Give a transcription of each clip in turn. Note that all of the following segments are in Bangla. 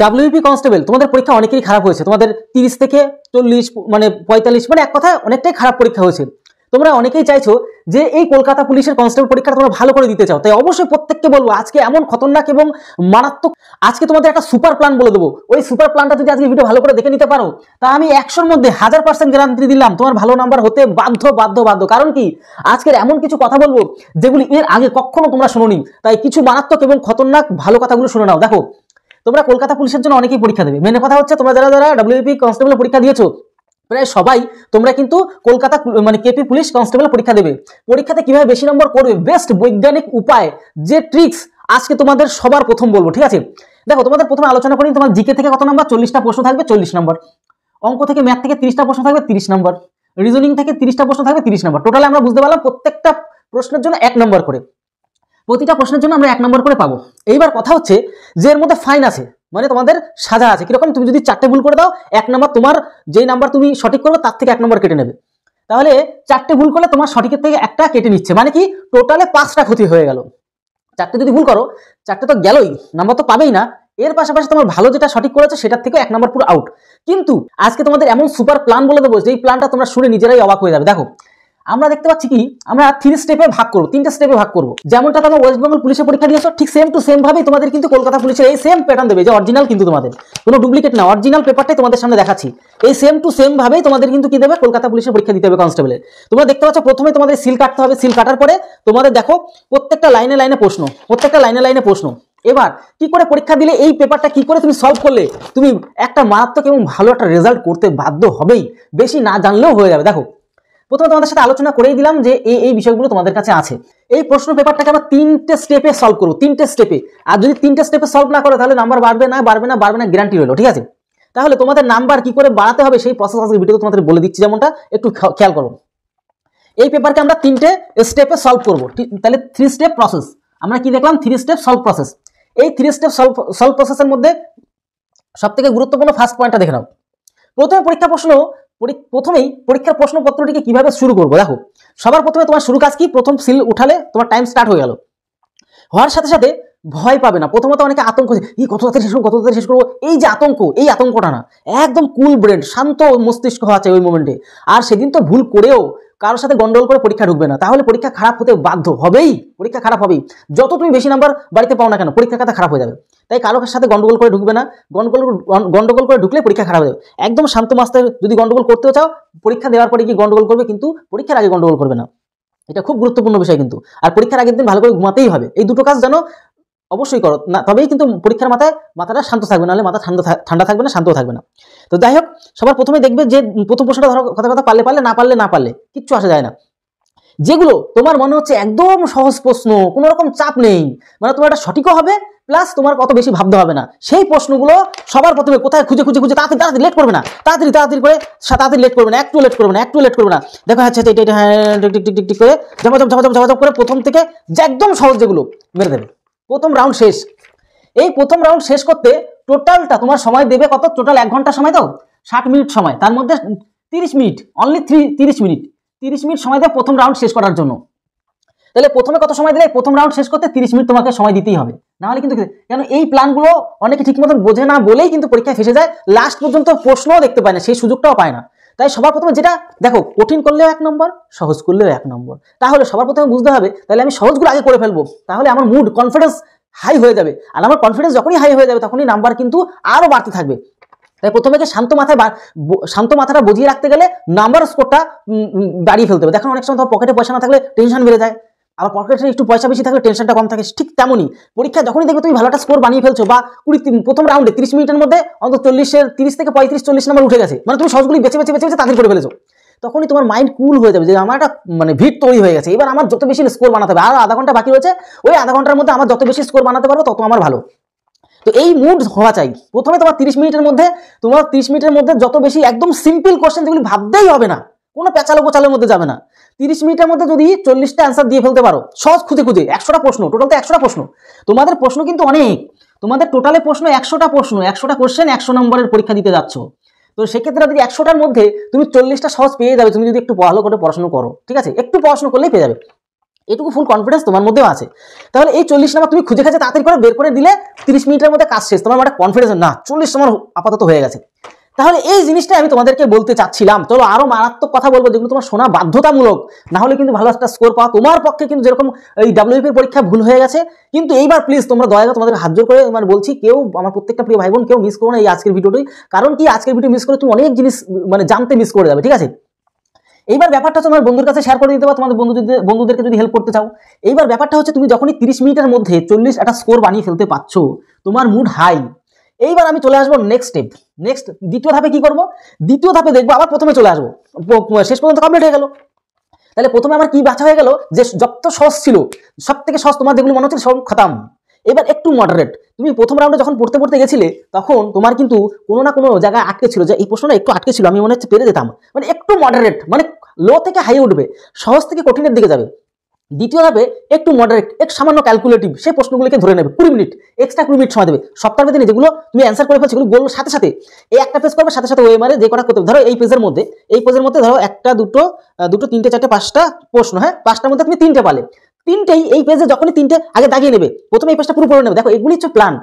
ডাব্লিউপি কনস্টেবল তোমাদের পরীক্ষা অনেকেরই খারাপ হয়েছে, তোমাদের 30 থেকে 40 মানে 45 মানে এক কথায় অনেকটাই খারাপ পরীক্ষা হয়েছে। তোমরা অনেকেই চাইছো যে এই কলকাতা পুলিশের কনস্টেবল পরীক্ষাটা তোমরা ভালো করে দিতে চাও, তাই অবশ্যই প্রত্যেককে বলবো আজকে এমন খতরনাক এবং মারাত্মক আজকে তোমাদের একটা সুপার প্ল্যান বলে দেবো। ওই সুপার প্ল্যানটা যদি আজকে ভিডিও ভালো করে দেখে নিতে পারো তা আমি 100-র মধ্যে 1000% গ্যারান্টি দিলাম তোমার ভালো নাম্বার হতে বাধ্য বাধ্য বাধ্য। কারণ কি আজকের এমন কিছু কথা বলবো যেগুলি এর আগে কখনো তোমরা শোনোনি, তাই কিছু মারাত্মক এবং খতরনাক ভালো কথাগুলো শুনে নাও। দেখো তোমরা কলকাতা পুলিশের জন্য অনেকেই পরীক্ষা দেবে, মেন কথা হচ্ছে তোমরা যারা যারা ডাব্লিউপি কনস্টেবল পরীক্ষা দিয়েছো প্রায় সবাই তোমরা কিন্তু কলকাতা মানে কেপি পুলিশ কনস্টেবল পরীক্ষা দেবে। পরীক্ষাতে কিভাবে বেশি নম্বর করবে বেস্ট বৈজ্ঞানিক উপায় যে ট্রিক্স আজকে তোমাদের সবার প্রথম বলবো, ঠিক আছে? দেখো তোমাদের প্রথমে আলোচনা করি তোমার জিকে থেকে কত নাম্বার, 40টা প্রশ্ন থাকবে 40 নম্বর, অঙ্ক থেকে ম্যাথ থেকে 30টা প্রশ্ন থাকবে 30 নম্বর, রিজনিং থেকে 30টা প্রশ্ন থাকবে 30 নম্বর। টোটালে আমরা বুঝতে পারলাম প্রত্যেকটা প্রশ্নের জন্য 1 নম্বর করে, প্রতিটা প্রশ্নের জন্য আমরা 1 নম্বর করে পাবো। এইবার কথা হচ্ছে যে এর মধ্যে ফাইন আছে, মানে তোমাদের সাজা আছে কিরকম, তুমি যদি 4টে ভুল করে দাও 1 নম্বর, তোমার যেই নাম্বার তুমি সঠিক করবে তার থেকে 1 নম্বর কেটে নেবে। তাহলে 4টে ভুল করলে তোমার সঠিকের থেকে একটা কেটে নিচ্ছে, মানে কি টোটালে 5টা ক্ষতি হয়ে গেল। 4টে যদি ভুল করো 4টে তো গেলই, নাম্বার তো পাবেই না, এর পাশাপাশি তোমার ভালো যেটা সঠিক করেছে সেটার থেকে 1 নম্বর পুরো আউট। কিন্তু আজকে তোমাদের এমন সুপার প্ল্যান বলে দেবো যে এই প্ল্যানটা তোমরা শুনে নিজেরাই অবাক হয়ে যাবে। দেখো আমরা দেখতে পাচ্ছি কি আমরা 3 স্টেপে ভাগ করব, 3টে স্টেপে ভাগ করব। যেমনটা তোমরা ওয়েস্ট বেঙ্গল পুলিশের পরীক্ষা দিয়েছো ঠিক সেম টু সেম ভাবেই তোমাদের কিন্তু কলকাতা পুলিশের এই সেম প্যাটার্ন দেবে, যে অরিজিনাল কিন্তু তোমাদের কোনো ডুপ্লিকেট না, অরিজিনাল পেপারটাই তোমাদের সামনে দেখাচ্ছি। এই সেম টু সেম ভাবেই তোমাদের কিন্তু কি দেবে কলকাতা পুলিশের পরীক্ষা দিতে হবে কনস্টেবলের। তোমরা দেখতে পাচ্ছ প্রথমে তোমাদের সিল কাটতে হবে, সিল কাটার পরে তোমাদের দেখো প্রত্যেকটা লাইনে লাইনে প্রশ্ন, প্রত্যেকটা লাইনে লাইনে প্রশ্ন। এবার কি করে পরীক্ষা দিলে এই পেপারটা কি করে তুমি সলভ করলে তুমি একটা মারাত্মক এবং ভালো একটা রেজাল্ট করতে বাধ্য হবেই, বেশি না জানলেও হয়ে যাবে। দেখো প্রথমে তোমাদের সাথে আলোচনা করেই দিলাম যে এই বিষয়গুলো তোমাদের কাছে আছে। এই প্রশ্ন পেপারটাকে আমরা 3টে স্টেপে সলভ করবো, 3টে স্টেপে। আর যদি 3টে স্টেপে সলভ না করো তাহলে নাম্বার বাড়বে না বাড়বে না বাড়বে না, গ্যারান্টি রইলো, ঠিক আছে? তাহলে তোমাদের নাম্বার কি করে বাড়াতে হবে সেই প্রসেস আজকে ভিডিওতে তোমাদের বলে দিচ্ছি, যেমনটা একটু খেয়াল করো। এই পেপারকে আমরা 3টে স্টেপে সলভ করবো, তাহলে 3 স্টেপ প্রসেস। আমরা কি দেখলাম 3 স্টেপ সলভ প্রসেস। এই 3 স্টেপ সলভ প্রসেসের মধ্যে সবথেকে গুরুত্বপূর্ণ ফার্স্ট পয়েন্টটা দেখে নাও। প্রথমেই পরীক্ষার প্রশ্নপত্রটিকে কিভাবে শুরু করবো। দেখো সবার প্রথমে তোমার শুরু কাজ কি, প্রথম সিল উঠালে তোমার টাইম স্টার্ট হয়ে গেল, হওয়ার সাথে সাথে ভয় পাবে না। প্রথমত অনেকে আতঙ্ক, এই কত তাড়াতাড়ি শেষ করবো কত তাড়াতাড়ি শেষ করবো, এই যে আতঙ্ক, এই আতঙ্কটা না, একদম কুল ব্রেন শান্ত মস্তিষ্ক হওয়া চাই ওই মোমেন্টে। আর সেদিন তো ভুল করেও কারোর সাথে গন্ডগোল করে পরীক্ষা ঢুকবে না, তাহলে পরীক্ষা খারাপ হতে বাধ্য হবেই, পরীক্ষা খারাপ হবেই। যত তুমি বেশি নাম্বার বাড়িতে পাও না কেন পরীক্ষার কথা খারাপ হয়ে যাবে। তাই কারোর সাথে গন্ডগোল করে ঢুকবে না, গন্ডগোল করে ঢুকলে পরীক্ষা খারাপ হয়ে যাবে। একদম শান্ত মাস্টার যদি গন্ডগোল করতেও চাও পরীক্ষা দেওয়ার পরে কি গন্ডগোল করবে, কিন্তু পরীক্ষার আগে গন্ডগোল করবে না, এটা খুব গুরুত্বপূর্ণ বিষয় কিন্তু। আর পরীক্ষার আগের দিন ভালো করে ঘুমাতেই হবে, এই দুটো কাজ যেন অবশ্যই করো না, তবেই কিন্তু পরীক্ষার মাথাটা শান্ত থাকবে, নাহলে মাথা ঠান্ডা থাকবে না, শান্তও থাকবে না। তো যাই হোক সবার প্রথমে দেখবে যে প্রথম প্রশ্নটা ধরো কথা পারলে না পারলে কিচ্ছু আসা যায় না। যেগুলো তোমার মনে হচ্ছে একদম সহজ প্রশ্ন, কোনো রকম চাপ নেই, মানে তোমার এটা সঠিকও হবে প্লাস তোমার কত বেশি ভাবতে হবে না, সেই প্রশ্নগুলো সবার প্রথমে কোথায় খুঁজে তাড়াতাড়ি লেট করবে না, তাড়াতাড়ি লেট করবে না, একটু লেট করবে না। দেখো আচ্ছা এটা হ্যাঁ টিক করে ঝাপাঝপ করে প্রথম থেকে যে একদম সহজ যেগুলো মেরে দেবে। প্রথম রাউন্ড শেষ। এই প্রথম রাউন্ড শেষ করতে টোটালটা তোমার সময় দেবে কত, টোটাল 1 ঘন্টা সময় দাও, 60 মিনিট সময়, তার মধ্যে 30 মিনিট অনলি 30 মিনিট সময় দেয় প্রথম রাউন্ড শেষ করার জন্য। তাহলে প্রথমে কত সময় দিলে প্রথম রাউন্ড শেষ করতে 30 মিনিট তোমাকে সময় দিতেই হবে, নাহলে কিন্তু কেন এই প্ল্যানগুলো অনেকে ঠিক মতন বোঝে না বলেই কিন্তু পরীক্ষায় ফেসে যায়, লাস্ট পর্যন্ত প্রশ্নও দেখতে পায় না, সেই সুযোগটাও পায় না। তাই সবার প্রথমে যেটা দেখো, কঠিন করলেও 1 নম্বর, সহজ করলেও 1 নম্বর। তাহলে সবার প্রথমে বুঝতে হবে তাহলে আমি সহজগুলো আগে করে ফেলবো, তাহলে আমার মুড কনফিডেন্স হাই হয়ে যাবে। আর আমার কনফিডেন্স যখনই হাই হয়ে যাবে তখনই নাম্বার কিন্তু আরো বাড়তে থাকবে। তাই প্রথমে শান্ত মাথাটা বুঝিয়ে রাখতে গেলে নাম্বার স্কোরটা বাড়িয়ে ফেলতে হবে। দেখো অনেক সময় পকেটে পয়সা না থাকলে টেনশন বেড়ে যায়, আবার পকেটে একটু পয়সা বেশি থাকলে টেনশনটা কম থাকে। ঠিক তেমনই পরীক্ষা যখনই দেখবে তুমি ভালো একটা স্কোর বানিয়ে ফেলছো, বা প্রথম রাউন্ডে 30 মিনিটের মধ্যে অন্তত 30 থেকে 35-40 নম্বর উঠে গেছে, মানে তুমি সহজগুলি বেছে তাদের করে ফেলেছো, তখনই তোমার মাইন্ড কুল হয়ে যাবে যে আমার একটা মানে ভিড় তৈরি হয়ে গেছে, এবার আমার যত বেশি স্কোর বানাতে হবে, আর আধা ঘন্টা বাকি রয়েছে, ওই আধা ঘন্টার মধ্যে আমার যত বেশি স্কোর বানাতে পারবো তত আমার ভালো। তো এই মুড হওয়া চাই। প্রথমে তোমার 30 মিনিটের মধ্যে যত বেশি একদম সিম্পল কোশ্চেন যেগুলি ভাবতেই হবে না, কোনো পেঁচালো গোচালের মধ্যে যাবে না, 30 মিনিটের মধ্যে যদি 40টা অ্যান্সার দিয়ে ফেলতে পারো সহজ খুঁজে 100টা প্রশ্ন, টোটাল তো 100টা প্রশ্ন, তোমাদের প্রশ্ন কিন্তু অনেক, তোমাদের টোটালে প্রশ্ন 100টা কোশ্চেন 100 নম্বরের পরীক্ষা দিতে যাচ্ছ। তো সেক্ষেত্রে যদি 100টার মধ্যে তুমি 40টা সহজ পেয়ে যাবে, তুমি যদি একটু ভালো করে পড়াশোনা করো, ঠিক আছে, একটু পড়াশোনা করলেই পেয়ে যাবে। এটুকু ফুল কনফিডেন্স তোমার মধ্যেও আছে। তাহলে এই 40 নাম্বার তুমি খুঁজে খাজে তাড়াতাড়ি করে বের করে দিলে 30 মিনিটের মধ্যে কাজ শেষ, তোমার একটা কনফিডেন্স না 40 তোমার আপাতত হয়ে গেছে। তাহলে এই জিনিসটা আমি তোমাদেরকে বলতে চাচ্ছিলাম। চলো আরো মারাত্মক কথা বলবো যেগুলো তোমার শোনা বাধ্যতামূলক, না হলে কিন্তু ভালো একটা স্কোর পাওয়া তোমার পক্ষে কিন্তু যেরকম এই ডাব্লিউপি পরীক্ষা ভুল হয়ে গেছে। কিন্তু এইবার প্লিজ তোমরা দয়া করে তোমাদের হাত জোর করে মানে বলছি, কেউ আমার প্রত্যেকটা প্রিয় ভাই বোন কেউ মিস করো না এই আজকের ভিডিওটি। কারণ কি আজকের ভিডিও মিস করে তুমি অনেক জিনিস মানে জানতে মিস করে যাবে, ঠিক আছে। এইবার ব্যাপারটা তোমার বন্ধুর কাছে শেয়ার করে দিতে পারো, তোমাদের বন্ধুদেরকে যদি হেল্প করতে চাও। এইবার ব্যাপারটা হচ্ছে তুমি যখনই 30 মিনিটের মধ্যে 40 একটা স্কোর বানিয়ে ফেলতে পারছো, তোমার মুড হাই। এইবার আমি চলে আসবো নেক্সট স্টেপ। নেক্সট দ্বিতীয় ধাপে কি করবো? দ্বিতীয় ধাপে দেখবো আবার প্রথমে চলে আসবো, শেষ পর্যন্ত কমপ্লিট হয়ে গেল। তাহলে প্রথমে আমার কি বাছা হয়ে গেল যে যত সহজ ছিল, সব থেকে সহজ তোমার যেগুলো মনে হচ্ছে সব খতম। এবার একটু মডারেট। তুমি প্রথম রাউন্ডে যখন পড়তে গেছিলে তখন তোমার কিন্তু কোনো না কোনো জায়গায় আটকে ছিল, যে এই প্রশ্নটা একটু আটকে ছিল, আমি মনে হচ্ছে পেরে যেতাম। মানে একটু মডারেট, মানে লো থেকে হাই উঠবে, সহজ থেকে কঠিনের দিকে যাবে। দ্বিতীয় ধাপে একটু মডারেট, এক সামান্য ক্যালকুলেটিভ, সেই প্রশ্নগুলোকে ধরে নেবে 20 মিনিট, এক্সট্রা 20 মিনিট সময় দেবে। সপ্তাহের মধ্যে যেগুলো তুমি অ্যান্সার করে ফেলছো সেগুলো বলবো সাথে সাথে এই একটা পেজ করবে, সাথে সাথে ওএমআর যে কটা করতে হবে। ধরো এই পেজের মধ্যে ধরো একটা দুটো তিনটে চারটে পাঁচটা প্রশ্ন, হ্যাঁ 5টার মধ্যে তুমি 3টে পালে, 3টেই এই পেজে যখনই 3টে আগে দাগিয়ে নেবে, প্রথমে এই পেজটা পুরো পড়ে নেবে। দেখো এগুলি হচ্ছে প্ল্যান।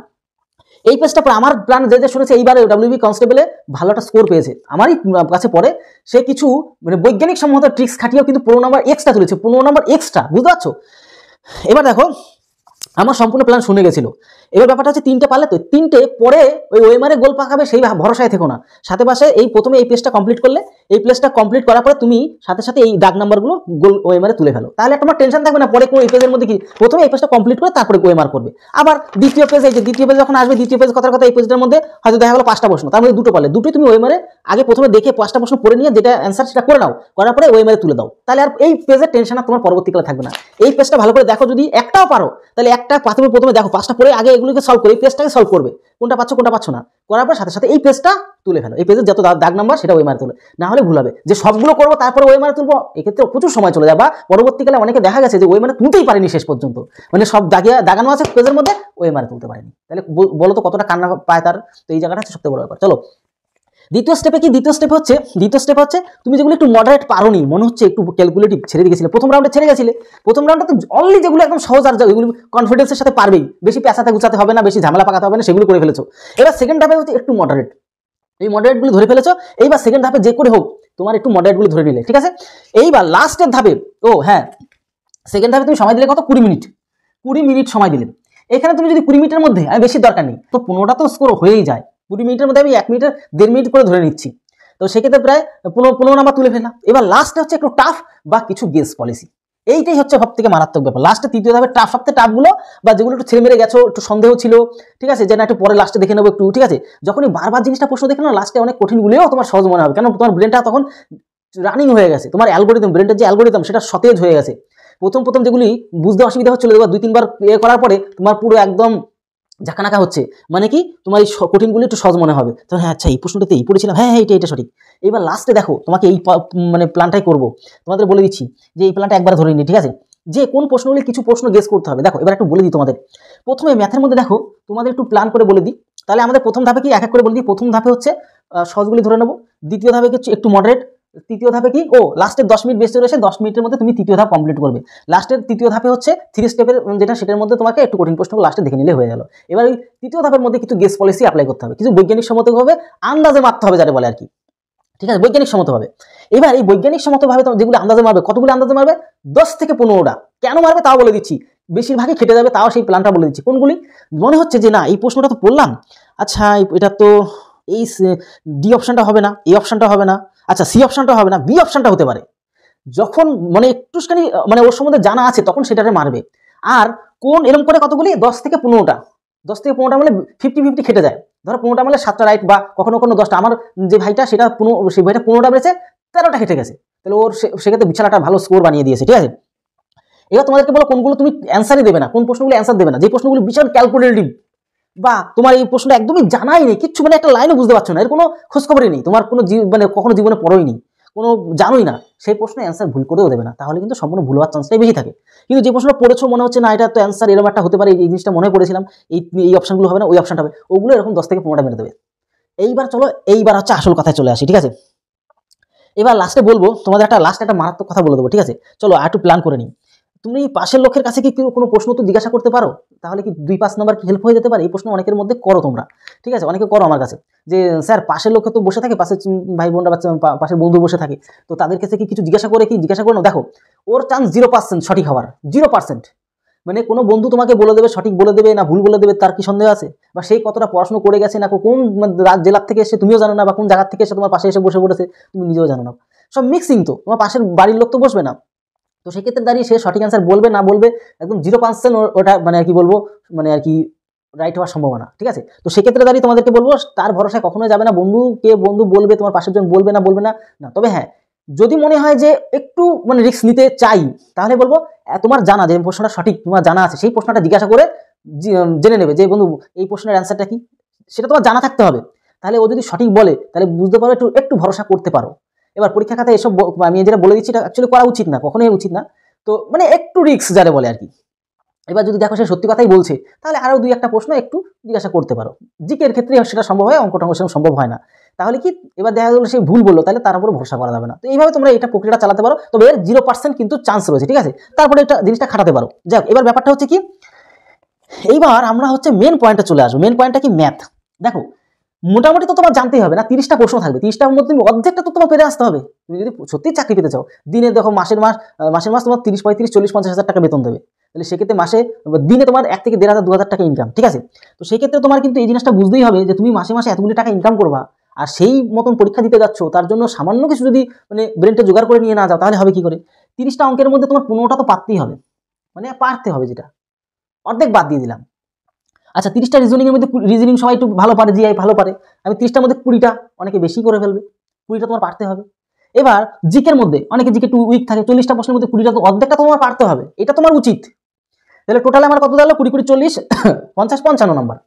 এই পেজটা পরে আমার প্ল্যান যে শুনেছে এইবারে ডাব্লিউবি কনস্টেবলে ভালো একটা স্কোর পেয়েছে আমারই কাছে পড়ে, সে কিছু মানে বৈজ্ঞানিক সম্মত ট্রিক্স খাটিয়েও কিন্তু 15 নম্বর এক্সট্রা তুলেছে, 15 নম্বর এক্সট্রা, বুঝতে পারছো। এবার দেখো আমার সম্পূর্ণ প্ল্যান শুনে গেছিল। এবার ব্যাপারটা হচ্ছে 3টে পারলে তো 3টে পরে ওই ওএমআরে গোল পাকাবে সেই ভরসায় থেকো না। সাথে পাশে এই প্রথমে এই পেজটা কমপ্লিট করলে, এই পেজটা কমপ্লিট করার পরে তুমি সাথে সাথে এই দাগ নাম্বারগুলো গোল ওএমআরে তুলে ফেলো, তাহলে তোমার টেনশন থাকবে না পরে কোন এই পেজের মধ্যে কি। প্রথমে এই পেজটা কমপ্লিট করে তারপরে ওএমআর করবে। আবার দ্বিতীয় পেজ, এই যে দ্বিতীয় পেজ যখন আসবে, দ্বিতীয় পেজ কথার কথা এই পেজটার মধ্যে হয়তো দেখা গেলো 5টা প্রশ্ন, তার মধ্যে 2টো পারলে, 2টোই তুমি ওএমআরে আগে প্রথমে দেখে 5টা প্রশ্ন পড়ে নিয়ে যেটা অ্যান্সার সেটা করে নাও, করার পরে ওএমআরে তুলে দাও। তাহলে আর এই পেজের টেনশন আর তোমার পরবর্তীকালে থাকবে না। এই পেজটা ভালো করে দেখো, যদি একটাও পারো তাহলে একটা প্রথমে দেখো 5টা পরে আগে এগুলোকে সলভ করে এই পেজটাকে সলভ করবে, কোনটা পাচ্ছ না, করার পর সাথে সাথে এই পেজটা তুলে ফেলো। এই পেজের যত দাগ নাম্বার সেটা ওএমআরে তুলে, না হলে ভুল হবে। যে সবগুলো করবো তারপরে ওএমআরে তুলবো, এক্ষেত্রে প্রচুর সময় চলে যাবে। পরবর্তীকালে অনেকে দেখা গেছে যে ওএমআরে তুলতেই পারেনি শেষ পর্যন্ত, মানে সব দাগানো আছে পেজের মধ্যে, ওএমআরে তুলতে পারেনি। তাহলে বলো তো কতটা কান্না পায় তার। তো এই জায়গাটা হচ্ছে সবথেকে বড় ব্যাপার। চলো দ্বিতীয় স্টেপে কি, দ্বিতীয় স্টেপ হচ্ছে তুমি যেগুলো একটু মডারেট পারোনি, মনে হচ্ছে একটু ক্যালকুলেটিভ ছেড়ে দিয়েছিলে, প্রথম রাউন্ডে ছেড়ে গেছিলে। প্রথম রাউন্ডে তো অনলি যেগুলো একদম সহজ আর যেগুলো কনফিডেন্সের সাথে পারবেই, বেশি পেঁচাতে গুছাতে হবে না, বেশি ঝামেলা পাকাতে হবে না, সেগুলো করে ফেলেছো। এবার সেকেন্ড ধাপে হচ্ছে একটু মডারেট, এই মডারেটগুলো ধরে ফেলেছো। এইবার সেকেন্ড ধাপে যে করে হোক তোমার একটু মডারেটগুলো ধরে নিলে, ঠিক আছে। এইবার লাস্টের ধাপে, ও হ্যাঁ, সেকেন্ড ধাপে তুমি সময় দিলে কত, 20 মিনিট, 20 মিনিট সময় দিলে। এখানে তুমি যদি 20 মিনিটের মধ্যে, আমি বেশি দরকার নেই তো 15টা তো স্কোর হয়েই যায়, 20 মিনিটের মধ্যে আমি 1 মিনিটের 1.5 মিনিট করে ধরে নিচ্ছি, তো সেক্ষেত্রে প্রায় 15 নাম্বার তুলে ফেললাম। এবার লাস্টে হচ্ছে একটু টাফ বা কিছু গেস পলিসি, এইটাই হচ্ছে সব থেকে মারাত্মক ব্যাপার। লাস্টে তৃতীয় ধাপে টাফ, সবথেকে টাফগুলো বা যেগুলো একটু ছেড়ে মেরে গেছো, একটু সন্দেহ ছিল, ঠিক আছে, যে না একটু পরে লাস্টে দেখে নেবো একটু, ঠিক আছে। যখনই বারবার জিনিসটা প্রশ্ন দেখে না, লাস্টে অনেক কঠিনগুলোও তোমার সহজ মনে হবে, কারণ তোমার ব্রেনটা তখন রানিং হয়ে গেছে, তোমার অ্যালগোরিদম, ব্রেনটার যে অ্যালগোরিদম সেটা সতেজ হয়ে গেছে। প্রথম যেগুলি বুঝতে অসুবিধা হচ্ছিল, 2-3 বার করার পরে তোমার পুরো একদম ঝাঁকানাকা হচ্ছে, মানে কি তোমার এই কঠিনগুলি একটু সহজ মনে হবে। তো হ্যাঁ আচ্ছা এই প্রশ্নটাতে এই পড়েছিলাম, হ্যাঁ এটা সঠিক। এবার লাস্টে দেখো তোমাকে এই মানে প্ল্যানটাই করবো, তোমাদের বলে দিচ্ছি যে এই প্ল্যানটা একবার ধরে নিই, ঠিক আছে, যে কোন প্রশ্নগুলি কিছু প্রশ্ন গেস করতে হবে। দেখো এবার একটু বলে দিই তোমাদের, প্রথমে ম্যাথের মধ্যে দেখো তোমাদের একটু প্ল্যান করে বলে দিই। তাহলে আমাদের প্রথম ধাপে কি এক এক করে বলে দিই। প্রথম ধাপে হচ্ছে সহজগুলি ধরে নেবো, দ্বিতীয় ধাপে কিছু একটু মডারেট, তৃতীয় ধাপে কি লাস্টের 10 মিনিট বেঁচে রয়েছে, 10 মিনিটের মধ্যে তুমি তৃতীয় ধাপ কমপ্লিট করবে। লাস্টের তৃতীয় ধাপে হচ্ছে 3 স্টেপের যেটা, সেটার মধ্যে তোমাকে একটু কঠিন প্রশ্নগুলো লাস্টে দেখে নিলে হয়ে গেল। এবার ওই তৃতীয় ধাপের মধ্যে কিছু গেস পলিসি অ্যাপ্লাই করতে হবে, কিছু বৈজ্ঞানিক সম্মতভাবে আন্দাজে মারতে হবে যাতে বলে আর কি, ঠিক আছে, বৈজ্ঞানিক সম্মতভাবে। এবার এই বৈজ্ঞানিক সম্মতভাবে যেগুলো আন্দাজে মারবে, কতগুলো আন্দাজে মারবে, 10 থেকে 15টা। কেন মারবে তাও বলে দিচ্ছি, বেশিরভাগই খেটে যাবে, তাও সেই প্ল্যানটা বলে দিচ্ছি। কোনগুলি মনে হচ্ছে যে না এই প্রশ্নটা তো পড়লাম, আচ্ছা এটা তো এই ডি অপশনটা হবে না, এই অপশনটা হবে না, আচ্ছা সি অপশনটা হবে না, বি অপশনটা হতে পারে। যখন মানে একটুখানি মানে ওর সম্বন্ধে জানা আছে তখন সেটারে মারবে। আর কোন এরকম করে কতগুলি 10 থেকে 15টা, 10 থেকে 15টা মানে 50-50 খেটে যায়। ধরো 15টা মানে 7টা রাইট, বা কখনো 10টা। আমার যে ভাইটা সেটা সেই ভাইটা 15টা বেড়েছে, 13টা খেটে গেছে, তাহলে ওর সেক্ষেত্রে বিশাল একটা ভালো স্কোর বানিয়ে দিয়েছে, ঠিক আছে। এবার তোমাদেরকে বলো কোনগুলো তুমি অ্যান্সারই দেবে না, কোন প্রশ্নগুলো অ্যান্সার দেবে না, যে প্রশ্নগুলো বিশাল ক্যালকুলেটিভ, বা তোমার এই প্রশ্নটা একদমই জানাই নেই, কিচ্ছু মানে একটা লাইনও বুঝতে পারছো না, এর কোনো খোঁজখবরই নেই, তোমার কোনো মানে কখনো জীবনে পড়োই নি, কোনো জানোই না, সেই প্রশ্নে অ্যান্সার ভুল করেও দেবে না, তাহলে কিন্তু সম্পূর্ণ ভুল হওয়ার চান্সটাই বেশি থাকে। কিন্তু যে প্রশ্নটা পড়েছো মনে হচ্ছে না এটা তো অ্যান্সার এরকম একটা হতে পারে, এই জিনিসটা মনে করেছিলাম, এই অপশনগুলো হবে না, ওই অপশনটা হবে, ওগুলো এরকম 10 থেকে 15টা মেরে দেবে। এইবার চলো এইবার হচ্ছে আসল কথায় চলে আসি, ঠিক আছে। এবার লাস্টে বলবো তোমাদের একটা মারাত্মক কথা বলে দেবো, ঠিক আছে। চলো আর একটু প্ল্যান করে নিই। তুমি পাশের লোকের কাছে কি কোনো প্রশ্ন তো জিজ্ঞাসা করতে পারো, তাহলে কি 2-5 নাম্বার কি হেল্প হয়ে যেতে পারে? এই প্রশ্ন অনেকের মধ্যে করো তোমরা, ঠিক আছে, অনেকে করো আমার কাছে যে স্যার পাশের লোকে তো বসে থাকে, পাশের ভাই বোনরা বা পাশের বন্ধু বসে থাকে, তো তাদের কাছে কি কিছু জিজ্ঞাসা করে না? দেখো ওর চান্স 0% সঠিক হওয়ার, 0%। মানে কোনো বন্ধু তোমাকে বলে দেবে, সঠিক বলে দেবে না ভুল বলে দেবে, তার কি সন্দেহ আছে? বা সেই কতটা পড়াশোনা করে গেছে না কোন জেলার থেকে এসে তুমিও জানো না, বা কোন জায়গা থেকে এসে তোমার পাশে এসে বসে পড়েছে তুমি নিজেও জানো না। সব মিক্সিং, তো তোমার পাশের বাড়ির লোক তো বসবে না। তো সেক্ষেত্রে দাঁড়িয়ে সে সঠিক অ্যান্সার বলবে না বলবে একদম 0% ওটা মানে আর কি বলবো, মানে আর কি রাইট হওয়ার সম্ভাবনা, ঠিক আছে। তো সেক্ষেত্রে দাঁড়িয়ে তোমাদেরকে বলবো তার ভরসায় কখনোই যাবে না। বন্ধু বলবে, তোমার পাশের জন বলবে না না। তবে হ্যাঁ, যদি মনে হয় যে একটু মানে রিস্ক নিতে চাই, তাহলে বলবো তোমার জানা যে প্রশ্নটা সঠিক তোমার জানা আছে, সেই প্রশ্নটা জিজ্ঞাসা করে জেনে নেবে যে বন্ধু এই প্রশ্নের অ্যান্সারটা কি, সেটা তোমার জানা থাকতে হবে। তাহলে ও যদি সঠিক বলে তাহলে বুঝতে পারো, একটু ভরসা করতে পারো। এবার পরীক্ষা খাতায় এসব আমি যেটা বলে দিচ্ছি এটা অ্যাকচুয়ালি করা উচিত না, কখনোই উচিত না। তো মানে একটু রিস্ক যারে বলে আর কি। এবার যদি দেখো সে সত্যি কথাই বলছে, তাহলে আরও 2-1টা প্রশ্ন একটু জিজ্ঞাসা করতে পারো। জিকের ক্ষেত্রে সেটা সম্ভব হয়, অঙ্কটা সেরকম সম্ভব হয় না। তাহলে কি এবার দেখা গেলো সে ভুল বললো, তাহলে তার উপর ভরসা করা যাবে না। তো এইভাবে তোমরা এটা প্রক্রিয়াটা চালাতে পারো, তবে এর 0% কিন্তু চান্স রয়েছে, ঠিক আছে। তারপরে এটা জিনিসটা খাটাতে পারো। যাক, এবার ব্যাপারটা হচ্ছে কি, এইবার আমরা হচ্ছে মেন পয়েন্টে চলে আসবো। মেন পয়েন্টটা কি, ম্যাথ। দেখো মোটামুটি তো তোমার জানতেই হবে না, 30টা প্রশ্ন থাকবে, 30টার মধ্যে তুমি অর্ধেকটা তো তোমার পেরে আসতে হবে। তুমি যদি সত্যি চাকরি পেতে চাও, দিনে দেখো মাসের মাস তোমার 30, 35, 40, 50 হাজার টাকা বেতন দেবে, তাহলে সেক্ষেত্রে দিনে তোমার 1 থেকে 1.5 হাজার 2 হাজার টাকা ইনকাম, ঠিক আছে। তো সেক্ষেত্রে তোমার কিন্তু এই জিনিসটা বুঝতেই হবে যে তুমি মাসে এতগুলি টাকা ইনকাম করবা, আর সেই মতন পরীক্ষা দিতে যাচ্ছ, তার জন্য সামান্য কিছু যদি মানে ব্রেনটা জোগাড় করে নিয়ে না যাও, তাহলে হবে কি করে? 30টা অঙ্কের মধ্যে তোমার 15টা তো পারতেই হবে, মানে পারতে হবে, যেটা অর্ধেক বাদ দিয়ে দিলাম। আচ্ছা, 30টা রিজনিং এর মধ্যে রিজনিং সবাই একটু ভালো পারে, জিআই ভালো পারে, আমি 30টার মধ্যে 20টা, অনেকে বেশি করে ফেলবে, 20টা তোমার পারতে হবে। এবার জিকের মধ্যে অনেকে জিকে একটু উইক থাকে, 40টা প্রশ্নের মধ্যে 20টা, তো অর্ধেকটা তোমার পারতে হবে, এটা তোমার উচিত। তাহলে টোটাল আমার কত দাঁড়ালো? 20, 20, 40, 50, 55 নাম্বার।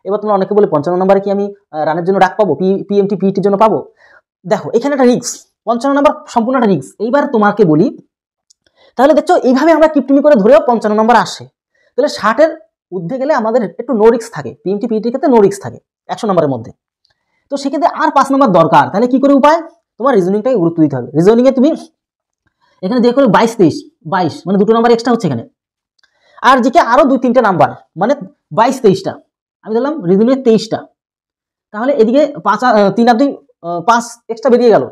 এবার তোমরা অনেকে বলে 55 নাম্বারে কি আমি রানের জন্য ডাক পাবো, পিএমটি পিইটির জন্য পাবো? দেখো এখানে একটা রিস্ক, 55 নাম্বার সম্পূর্ণ একটা রিস্ক। এইবার তোমাকে বলি, তাহলে দেখছো এইভাবে আমরা কিপটিমি করে ধরেও 55 নাম্বার আসে, তাহলে 60-এর ঊর্ধ্বে গেলে আমাদের একটু নো রিস্ক থাকে, পিএমটি পিইটির ক্ষেত্রে নো রিস্ক থাকে 100 নম্বরের মধ্যে। তো সেক্ষেত্রে আর 5 নম্বর দরকার, তাহলে কি করে উপায়? তোমার রিজনিংটাকে গুরুত্ব দিতে হবে। রিজনিংয়ে তুমি এখানে যে করে 22, 23, 22 মানে 2টো নাম্বার এক্সট্রা হচ্ছে এখানে, আর জিকে আরো 2-3টা নাম্বার, মানে 22, 23টা, আমি ধরলাম রিজনিংয়ে 23টা, তাহলে এদিকে 3 আর 2 5 এক্সট্রা বেরিয়ে গেল।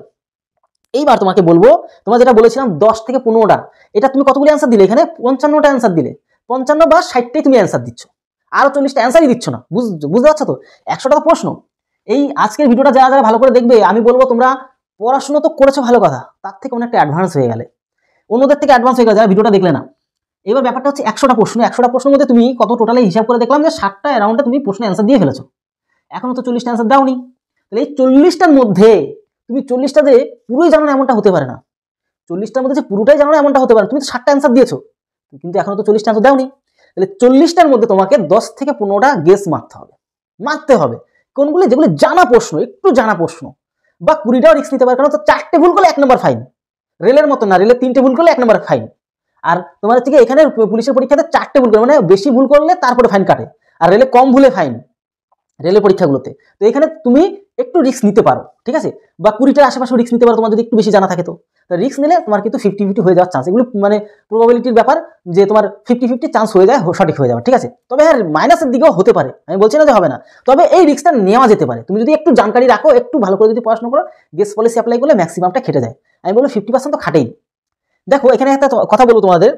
এইবার তোমাকে বলবো, তোমার যেটা বলেছিলাম 10 থেকে 15টা, এটা তুমি কতগুলি অ্যান্সার দিলে? এখানে 55টা অ্যান্সার দিলে, 55 বা 60টাই তুমি অ্যান্সার দিচ্ছ, আরো 40টা অ্যান্সারই দিচ্ছ না। বুঝতে পারছো তো? 100টা প্রশ্ন। এই আজকের ভিডিওটা যারা ভালো করে দেখবে, আমি বলবো তোমরা পড়াশোনা তো করেছো ভালো কথা, তার থেকে অনেকটা অ্যাডভান্স হয়ে গেলে, অন্যদের থেকে অ্যাডভান্স হয়ে গেলে যারা ভিডিওটা দেখলে না। এবার ব্যাপারটা হচ্ছে 100টা প্রশ্ন, 100টা প্রশ্নের মধ্যে তুমি কত টোটালে হিসাব করে দেখলাম যে 60টা অ্যারাউন্ডে তুমি প্রশ্ন অ্যান্সার দিয়ে ফেলেছো, এখনো তো 40টা অ্যান্সার দাওনি। তাহলে এই 40টার মধ্যে তুমি 40টা যে পুরোই জানো না এমনটা হতে পারে না, 40টার মধ্যে যে পুরোটাই জানো না এমনটা হতে পারে, তুমি তো 60টা অ্যান্সার দিয়েছো কিন্তু এখনো তো 40টা অ্যান্সার দাওনি। তাহলে 40টার মধ্যে তোমাকে 10 থেকে 15টা গেস মারতে হবে কোনগুলি, যেগুলি জানা প্রশ্ন, একটু জানা প্রশ্ন, বা 20টাও রিস্ক নিতে পারে, কারণ তো 4টে ভুল করলে 1 নম্বর ফাইন, রেলের মতো না, রেলে 3টে ভুল করলে 1 নম্বর ফাইন, আর তোমার হচ্ছে কি এখানে পুলিশের পরীক্ষাতে 4টে ভুল করে, মানে বেশি ভুল করলে তারপরে ফাইন কাটে, আর রেলে কম ভুলে ফাইন, রেলের পরীক্ষাগুলোতে। তো এখানে তুমি একটু রিস্ক নিতে পারো, ঠিক আছে, বা 20টার আশেপাশে রিস্ক নিতে পারো, তোমার যদি একটু বেশি জানা থাকে। তো রিস্ক নিলে তোমার কিন্তু 50-50 হয়ে যাওয়ার চান্স, এগুলো মানে প্রবাবিলিটির ব্যাপার, যে তোমার 50-50 চান্স হয়ে যায় সঠিক হয়ে যাবে, ঠিক আছে। তবে হ্যাঁ, মাইনাসের দিকেও হতে পারে, আমি বলছি না যে হবে না, তবে এই রিস্কটা নেওয়া যেতে পারে। তুমি যদি একটু জানকারি রাখো, একটু ভালো করে যদি পড়াশোনা করো, গেস পলিসি অ্যাপ্লাই করলে ম্যাক্সিমামটা খেটে যায়। আমি বলবো 50% তো খাটেই। দেখো এখানে একটা কথা বলবো তোমাদের,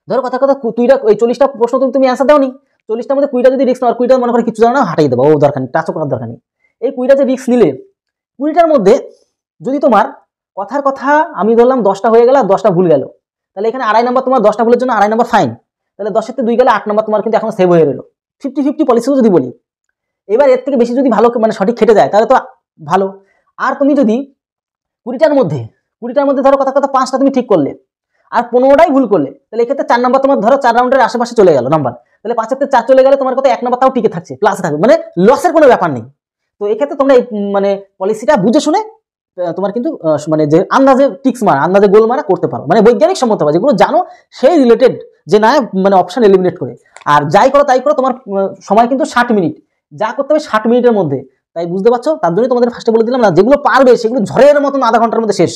ধরো কথা তুইটা ওই 40টা প্রশ্ন তুমি অ্যান্সার দাওনি, 40টার মধ্যে 20টা যদি রিস্ক নাও, 20টা মনে করে কিছু জানো না, হাঁটাই দেবো, ও দরকার নেই, টাচও করার দরকার নেই। এই 20টা যে রিস্ক নিলে, 20টার মধ্যে যদি তোমার কথার কথা আমি ধরলাম 10টা হয়ে গেল, 10টা ভুল গেল, তাহলে এখানে 2.5 নম্বর, তোমার 10টা ভুলের জন্য 2.5 নম্বর ফাইন, তাহলে 10 থেকে 2 গেলে 8 নম্বর তোমার কিন্তু এখন সেভ হয়ে রইল। 50-50 পলিসিও যদি বলি, এবার এর থেকে বেশি যদি ভালো মানে সঠিক খেটে যায় তাহলে তো ভালো। আর তুমি যদি 20টার মধ্যে ধরো কথা 5টা তুমি ঠিক করলে, আর 15টাই ভুল করলে, তাহলে এক্ষেত্রে 4 নম্বর তোমার ধরো 4 রাউন্ডের আশেপাশে চলে গেল নাম্বার, তাহলে 5 থেকে 4 চলে গেলে তোমার কত 1 নম্বর তাও টিকে থাকছে, প্লাসে থাকবে, মানে লসের কোনো ব্যাপার নেই। তো এক্ষেত্রে তোমরা এই মানে পলিসিটা বুঝে শুনে তোমার কিন্তু মানে যে আন্দাজে টিক্স মারা, আন্দাজে গোল মারা করতে পারো, মানে বৈজ্ঞানিক সম্মত হবে, যেগুলো জানো সেই রিলেটেড, যে না মানে অপশন এলিমিনেট করে। আর যাই করো তাই করো, তোমার সময় কিন্তু 60 মিনিট, যা করতে হবে 60 মিনিটের মধ্যে। তাই বুঝতে পারছো, তার জন্য তোমাদের ফার্স্টে বলে দিলাম না, যেগুলো পারবে সেগুলো ঝড়ের মতন আধা ঘন্টার মধ্যে শেষ,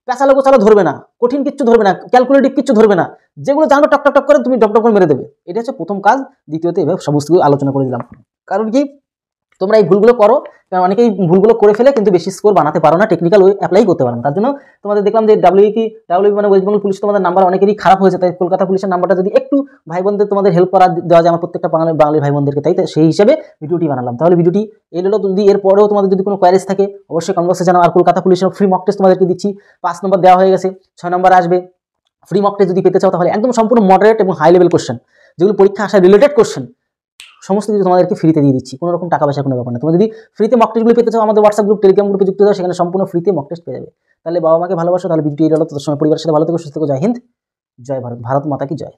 পেঁচালো গোচালো ধরবে না, কঠিন কিচ্ছু ধরবে না, ক্যালকুলেটিভ কিচ্ছু ধরবে না, যেগুলো জানবে টক টক টক করে তুমি ডক ডক করে মেরে দেবে। এটা হচ্ছে প্রথম কাজ। দ্বিতীয়তে এভাবে সমস্ত কিছু আলোচনা করে দিলাম। কারণ কি তোমরা এই ভুলগুলো করো, কারণ অনেকেই ভুলগুলো করে ফেলে কিন্তু বেশি স্কোর বানাতে পারো না, টেকনিক্যাল ওয়ে অ্যাপ্লাই করতে পারো না। তার জন্য তোমাদের দেখলাম যে ডাব্লিউ মানে ওয়েস্ট বেঙ্গল পুলিশ, তোমাদের নাম্বার অনেকেরই খারাপ হয়েছে, তাই কলকাতা পুলিশের নাম্বারটা যদি একটু ভাই বোনদের তোমাদের হেল্প করা দেওয়া যায় আমার প্রত্যেকটা বাঙালি ভাই বোনদেরকে, তাই সেই হিসেবে ভিডিওটি বানালাম। তাহলে ভিডিওটি এই হলো, যদি এরপরেও তোমাদের যদি কোনো কোয়ারিজ থাকে অবশ্যই কমেন্ট বক্সে জানাও। আর কলকাতা পুলিশের ফ্রি মক টেস্ট তোমাদেরকে দিচ্ছি, 5 নম্বর দেওয়া হয়ে গেছে, 6 নম্বর আসবে। ফ্রি মক টেস্ট যদি পেতে চাও তাহলে একদম সম্পূর্ণ মডারেট এবং হাই লেভেল কোশ্চেন, যেগুলো পরীক্ষা আসা রিলেটেড কোশ্চেন, সমস্ত কিছু তোমাদেরকে ফ্রিতে দিয়ে দিচ্ছি, কোনো রকম টাকা পয়সা কোনো ব্যাপার না। তোমরা যদি ফ্রিতে মক টেস্টগুলো পেতে চাও আমাদের হোয়াটসঅ্যাপ গ্রুপ টেলিগ্রাম গ্রুপে যুক্ত হও, সেখানে সম্পূর্ণ ফ্রিতে মক টেস্ট পেয়ে যাবে। তাহলে বাবা মাকে ভালোবাসো, তাহলে ভিডিওটি এলো, তোদের সময় পরিবারের সাথে ভালো থেকো, সুস্থ থেকো। জয় হিন্দ, জয় ভারত, ভারত মাতা কি জয়।